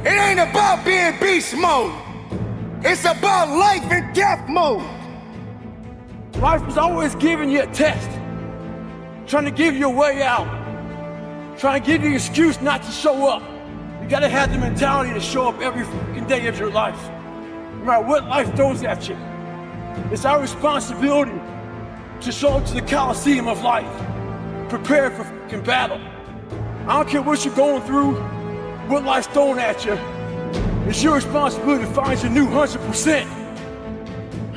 It ain't about being beast mode. It's about life and death mode. Life is always giving you a test, trying to give you a way out, trying to give you an excuse not to show up. You gotta have the mentality to show up every fucking day of your life, no matter what life throws at you. It's our responsibility to show up to the Coliseum of life, prepared for fucking battle. I don't care what you're going through, what life's throwing at you. It's your responsibility to find your new 100%.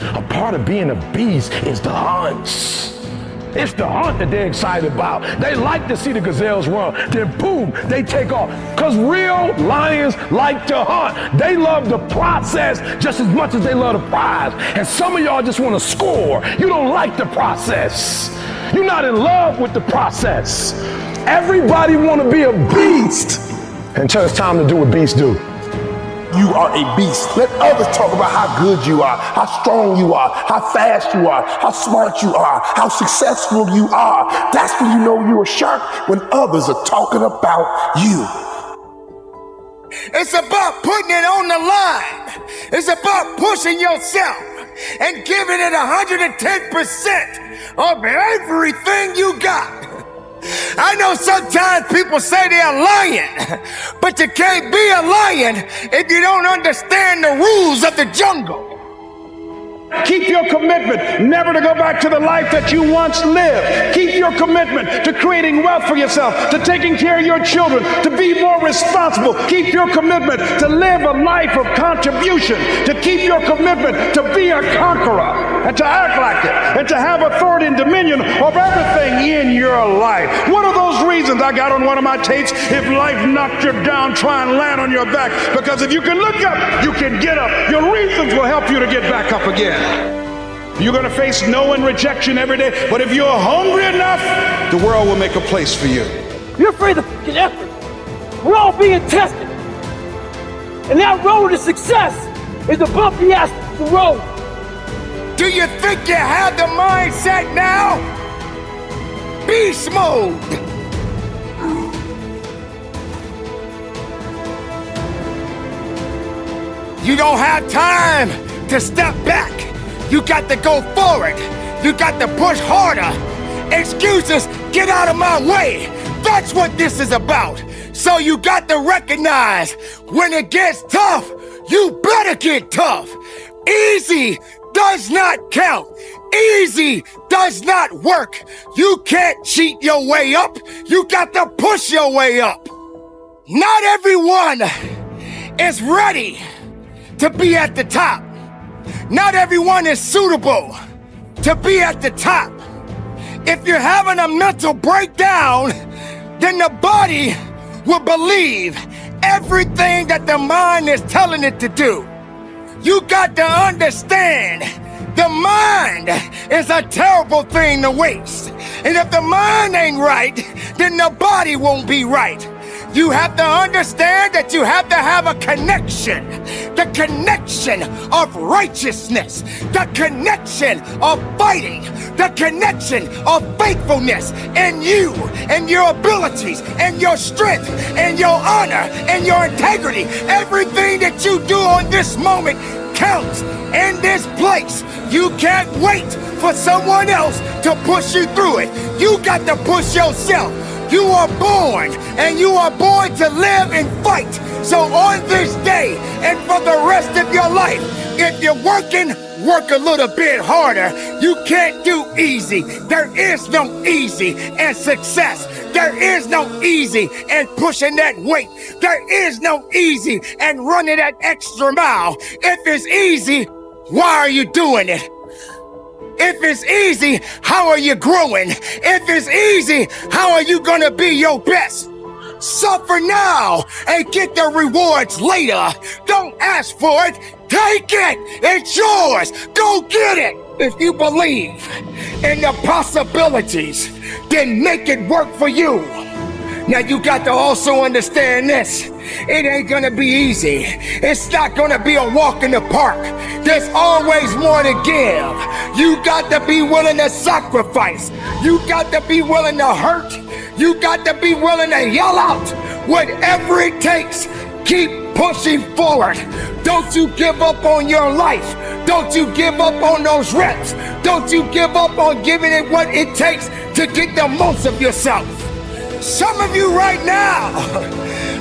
A part of being a beast is the hunts. It's the hunt that they're excited about. They like to see the gazelles run, then boom, they take off. Because real lions like to hunt. They love the process just as much as they love the prize. And some of y'all just want to score. You don't like the process. You're not in love with the process. Everybody want to be a beast until it's time to do what beasts do. You are a beast. Let others talk about how good you are, how strong you are, how fast you are, how smart you are, how successful you are. That's when you know you're a shark, when others are talking about you. It's about putting it on the line. It's about pushing yourself and giving it 110% of everything you got. I know sometimes people say they're a lion, but you can't be a lion if you don't understand the rules of the jungle. Keep your commitment never to go back to the life that you once lived. Keep your commitment to creating wealth for yourself, to taking care of your children, to be more responsible. Keep your commitment to live a life of contribution, to keep your commitment to be a conqueror and to act like it and to have authority and dominion over everything in your life. What are those reasons I got on one of my tapes? If life knocked you down, try and land on your back, because if you can look up, you can get up. Your reasons will help you to get back up again. You're going to face no and rejection every day, but if you're hungry enough, the world will make a place for you. You're afraid of fucking effort. We're all being tested. And that road to success is a bumpy ass road. Do you think you have the mindset now? Beast mode. You don't have time to step back. You got to go forward. You got to push harder. Excuses, get out of my way. That's what this is about. So you got to recognize when it gets tough, you better get tough. Easy does not count. Easy does not work. You can't cheat your way up. You got to push your way up. Not everyone is ready to be at the top. Not everyone is suitable to be at the top. If you're having a mental breakdown, then the body will believe everything that the mind is telling it to do. You got to understand, the mind is a terrible thing to waste. And if the mind ain't right, then the body won't be right. You have to understand that you have to have a connection. The connection of righteousness. The connection of fighting. The connection of faithfulness in you and your abilities and your strength and your honor and your integrity. Everything that you do on this moment counts in this place. You can't wait for someone else to push you through it. You got to push yourself. You are born, and you are born to live and fight. So on this day, and for the rest of your life, if you're working, work a little bit harder. You can't do easy. There is no easy in success. There is no easy in pushing that weight. There is no easy in running that extra mile. If it's easy, why are you doing it? If it's easy, how are you growing? If it's easy, how are you gonna be your best? Suffer now and get the rewards later. Don't ask for it, take it. It's yours. Go get it. If you believe in the possibilities, then make it work for you. Now you got to also understand this. It ain't gonna be easy. It's not gonna be a walk in the park. There's always more to give. You got to be willing to sacrifice. You got to be willing to hurt. You got to be willing to yell out whatever it takes. Keep pushing forward. Don't you give up on your life. Don't you give up on those reps. Don't you give up on giving it what it takes to get the most of yourself. Some of you right now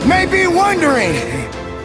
may be wondering,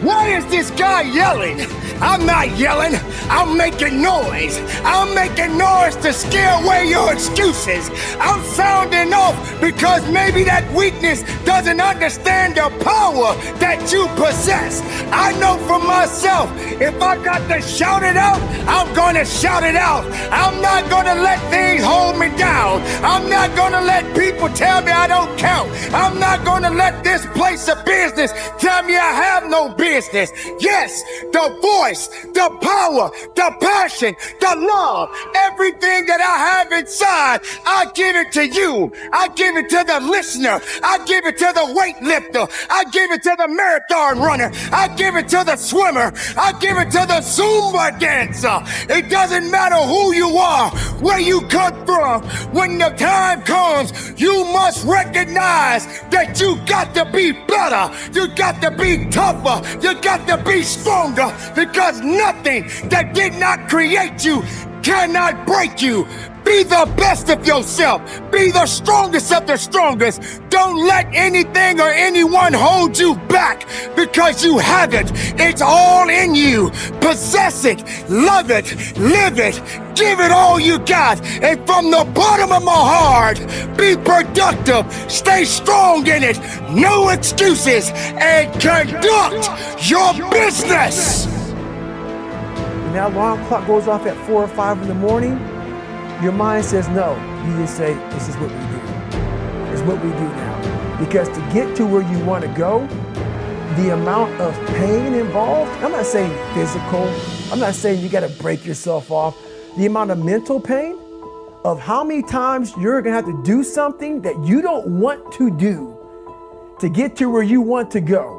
why is this guy yelling? I'm not yelling, I'm making noise. I'm making noise to scare away your excuses. I'm sounding off because maybe that weakness doesn't understand the power that you possess. I know for myself, if I got to shout it out, I'm gonna shout it out. I'm not gonna let things hold me down. I'm not gonna let people tell me I don't count. I'm not gonna let this place of business tell me I have no business. Yes, the voice, the power, the passion, the love, everything that I have inside, I give it to you. I give it to the listener. I give it to the weightlifter. I give it to the marathon runner. I give it to the swimmer. I give it to the Zumba dancer. It doesn't matter who you are, where you come from. When the time comes, you must recognize that you got to be better. You got to be tougher. You got to be stronger, because nothing that did not create you cannot break you. Be the best of yourself. Be the strongest of the strongest. Don't let anything or anyone hold you back, because you have it. It's all in you. Possess it, love it, live it, give it all you got. And from the bottom of my heart, be productive, stay strong in it, no excuses, and conduct your business. When that alarm clock goes off at 4 or 5 in the morning, your mind says no. You just say, this is what we do. This is what we do now. Because to get to where you want to go, the amount of pain involved, I'm not saying physical, I'm not saying you got to break yourself off. The amount of mental pain of how many times you're going to have to do something that you don't want to do to get to where you want to go.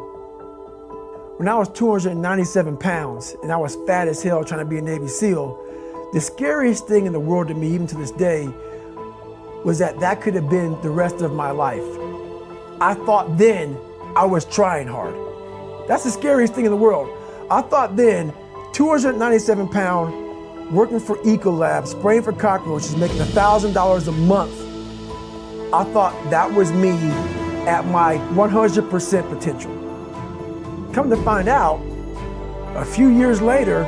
When I was 297 pounds and I was fat as hell trying to be a Navy SEAL, the scariest thing in the world to me, even to this day, was that could have been the rest of my life. I thought then I was trying hard. That's the scariest thing in the world. I thought then, 297 pound, working for Ecolab, spraying for cockroaches, making $1,000 a month. I thought that was me at my 100% potential. Come to find out, a few years later,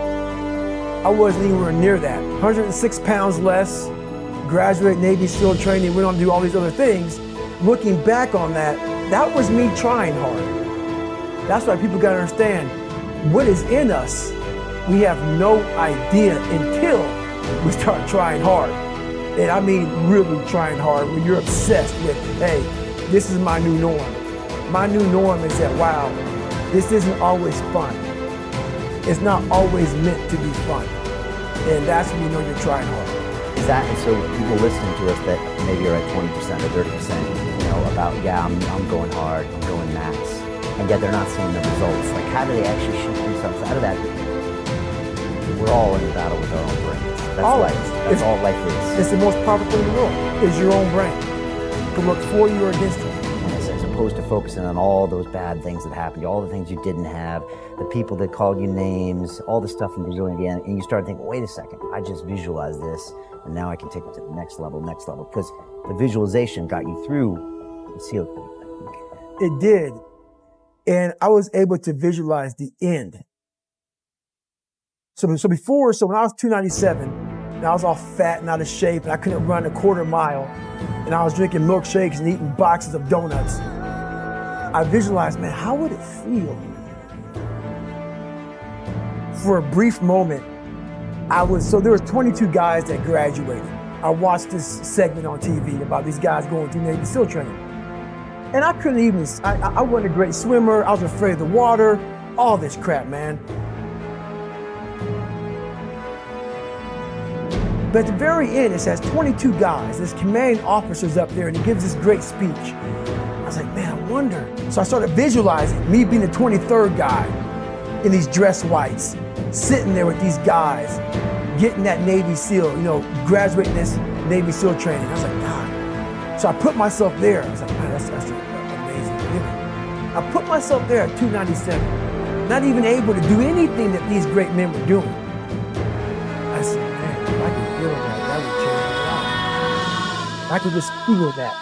I wasn't anywhere near that. 106 pounds less, graduate Navy SEAL training, went on to do all these other things. Looking back on that, that was me trying hard. That's why people gotta understand, what is in us, we have no idea until we start trying hard. And I mean really trying hard, when you're obsessed with, hey, this is my new norm. My new norm is that, wow, this isn't always fun. It's not always meant to be fun. And that's when you know you're trying hard. Is that, and so people listening to us that maybe are at 20% or 30%, you know, about, yeah, I'm going hard, I'm going max, and yet they're not seeing the results. Like, how do they actually shoot themselves out of that? We're all in the battle with our own brains. That's life. That's all life is. It's the most powerful thing in the world, is your own brain. It can work for you or against you. As opposed to focusing on all those bad things that happened to you, all the things you didn't have, the people that called you names, all the stuff in Brazil, and you start thinking, wait a second, I just visualized this, and now I can take it to the next level, because the visualization got you through the SEAL. It did, and I was able to visualize the end. So when I was 297, and I was all fat and out of shape, and I couldn't run a quarter mile, and I was drinking milkshakes and eating boxes of donuts, I visualized, man, how would it feel? For a brief moment, there was 22 guys that graduated. I watched this segment on TV about these guys going through Navy SEAL training. And I couldn't even, I wasn't a great swimmer, I was afraid of the water, all this crap, man. But at the very end, it says 22 guys, there's commanding officers up there, and he gives this great speech. I was like, man, I wonder. So I started visualizing me being the 23rd guy in these dress whites, sitting there with these guys, getting that Navy SEAL, graduating this Navy SEAL training. I was like, God. So I put myself there. I was like, man, that's an amazing feeling. I put myself there at 297. not even able to do anything that these great men were doing. I said, man, if I could feel that would change my life. If I could just feel that.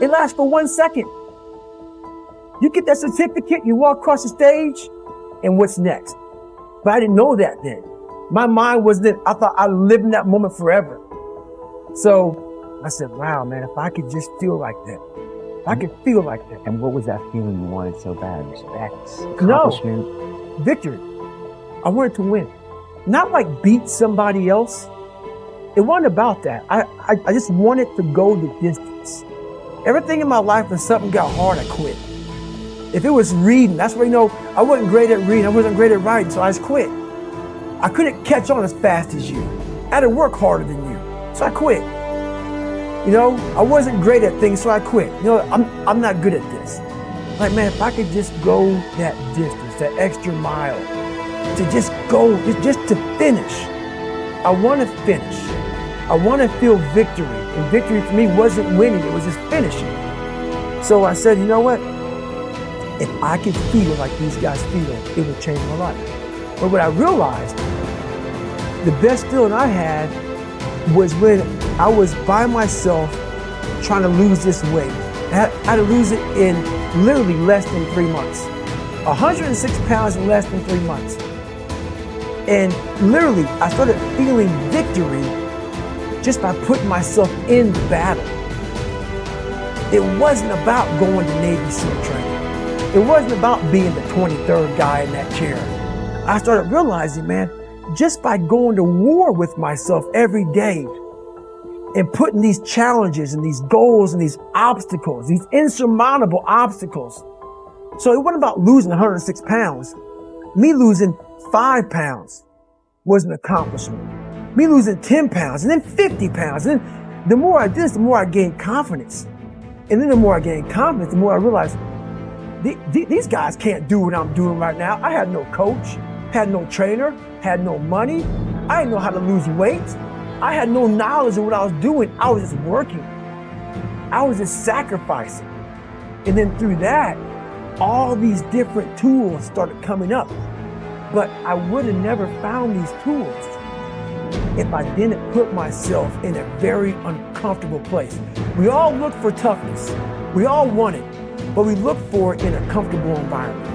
It lasts for 1 second. You get that certificate, you walk across the stage, and what's next? But I didn't know that then. My mind was that I thought I lived in that moment forever. So I said, wow, man, if I could just feel like that. If I could feel like that. And what was that feeling you wanted so bad? Respect, accomplishment? No, victory. I wanted to win. Not like beat somebody else. It wasn't about that. I just wanted to go the distance. Everything in my life, when something got hard, I quit. If it was reading, that's where, I wasn't great at reading, I wasn't great at writing, so I just quit. I couldn't catch on as fast as you. I had to work harder than you, so I quit. I wasn't great at things, so I quit. I'm not good at this. Like, man, if I could just go that distance, that extra mile, to just go, just to finish. I want to finish. I want to feel victory. And victory for me wasn't winning, it was just finishing. So I said, you know what? If I could feel like these guys feel, it would change my life. But what I realized, the best feeling I had was when I was by myself trying to lose this weight. I had to lose it in literally less than 3 months. 106 pounds in less than 3 months. And literally, I started feeling victory just by putting myself in the battle. It wasn't about going to Navy SEAL training. It wasn't about being the 23rd guy in that chair. I started realizing, man, just by going to war with myself every day and putting these challenges and these goals and these obstacles, these insurmountable obstacles. So it wasn't about losing 106 pounds. Me losing 5 pounds was an accomplishment. Me losing 10 pounds and then 50 pounds. And then the more I did this, the more I gained confidence. And then the more I gained confidence, the more I realized these guys can't do what I'm doing right now. I had no coach, had no trainer, had no money. I didn't know how to lose weight. I had no knowledge of what I was doing. I was just working. I was just sacrificing. And then through that, all these different tools started coming up. But I would have never found these tools if I didn't put myself in a very uncomfortable place. We all look for toughness. We all want it, but we look for it in a comfortable environment.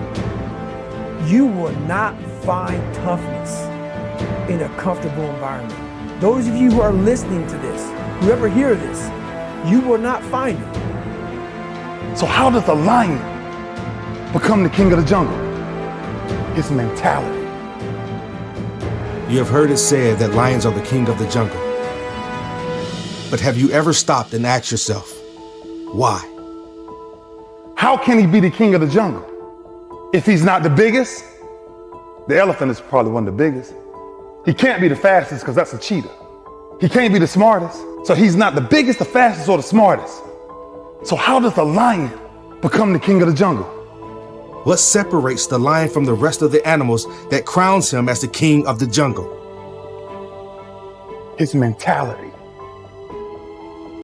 You will not find toughness in a comfortable environment. Those of you who are listening to this, whoever hear this, you will not find it. So how does a lion become the king of the jungle? His mentality. You have heard it said that lions are the king of the jungle. But have you ever stopped and asked yourself, why? How can he be the king of the jungle? If he's not the biggest, the elephant is probably one of the biggest. He can't be the fastest because that's a cheetah. He can't be the smartest. So he's not the biggest, the fastest, or the smartest. So how does a lion become the king of the jungle? What separates the lion from the rest of the animals that crowns him as the king of the jungle? His mentality.